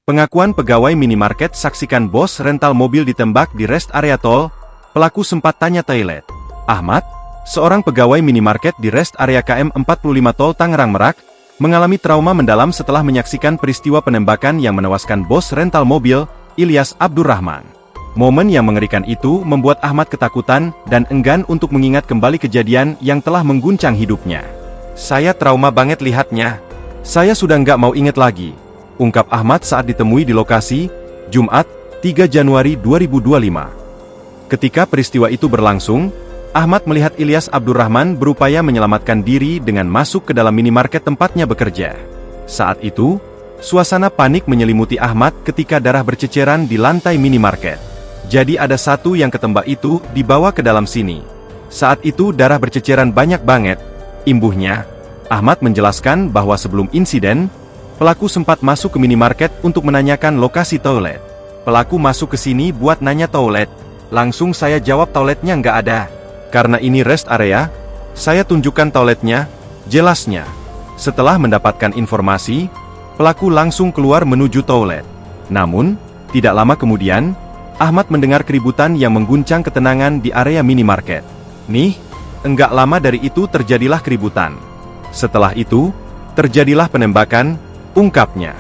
Pengakuan pegawai minimarket, saksikan bos rental mobil ditembak di rest area tol, pelaku sempat tanya toilet. Ahmad, seorang pegawai minimarket di rest area KM 45 tol Tangerang Merak, mengalami trauma mendalam setelah menyaksikan peristiwa penembakan yang menewaskan bos rental mobil, Ilyas Abdurrahman. Momen yang mengerikan itu membuat Ahmad ketakutan dan enggan untuk mengingat kembali kejadian yang telah mengguncang hidupnya. "Saya trauma banget lihatnya. Saya sudah nggak mau inget lagi," ungkap Ahmad saat ditemui di lokasi, Jumat, 3 Januari 2025. Ketika peristiwa itu berlangsung, Ahmad melihat Ilyas Abdurrahman berupaya menyelamatkan diri dengan masuk ke dalam minimarket tempatnya bekerja. Saat itu, suasana panik menyelimuti Ahmad ketika darah berceceran di lantai minimarket. "Jadi ada satu yang ketembak itu dibawa ke dalam sini. Saat itu darah berceceran banyak banget," imbuhnya. Ahmad menjelaskan bahwa sebelum insiden, pelaku sempat masuk ke minimarket untuk menanyakan lokasi toilet. "Pelaku masuk ke sini buat nanya toilet. Langsung saya jawab toiletnya nggak ada. Karena ini rest area, saya tunjukkan toiletnya," jelasnya. Setelah mendapatkan informasi, pelaku langsung keluar menuju toilet. Namun, tidak lama kemudian, Ahmad mendengar keributan yang mengguncang ketenangan di area minimarket. Enggak lama dari itu terjadilah keributan. Setelah itu, terjadilah penembakan, ungkapnya.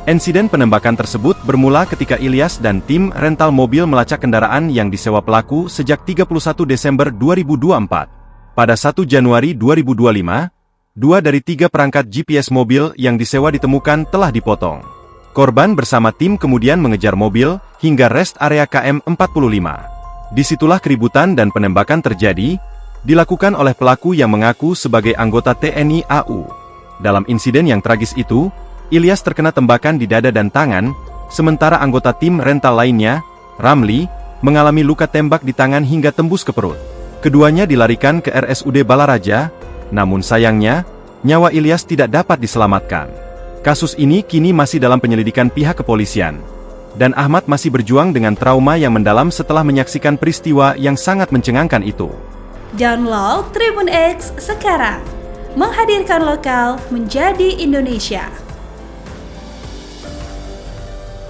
Insiden penembakan tersebut bermula ketika Ilyas dan tim rental mobil melacak kendaraan yang disewa pelaku sejak 31 Desember 2024. Pada 1 Januari 2025, 2 dari 3 perangkat GPS mobil yang disewa ditemukan telah dipotong. Korban bersama tim kemudian mengejar mobil hingga rest area KM 45. Disitulah keributan dan penembakan terjadi, dilakukan oleh pelaku yang mengaku sebagai anggota TNI AU. Dalam insiden yang tragis itu, Ilyas terkena tembakan di dada dan tangan, sementara anggota tim rental lainnya, Ramli, mengalami luka tembak di tangan hingga tembus ke perut. Keduanya dilarikan ke RSUD Balaraja, namun sayangnya, nyawa Ilyas tidak dapat diselamatkan. Kasus ini kini masih dalam penyelidikan pihak kepolisian. Dan Ahmad masih berjuang dengan trauma yang mendalam setelah menyaksikan peristiwa yang sangat mencengangkan itu. Download Tribun X sekarang, menghadirkan lokal menjadi Indonesia.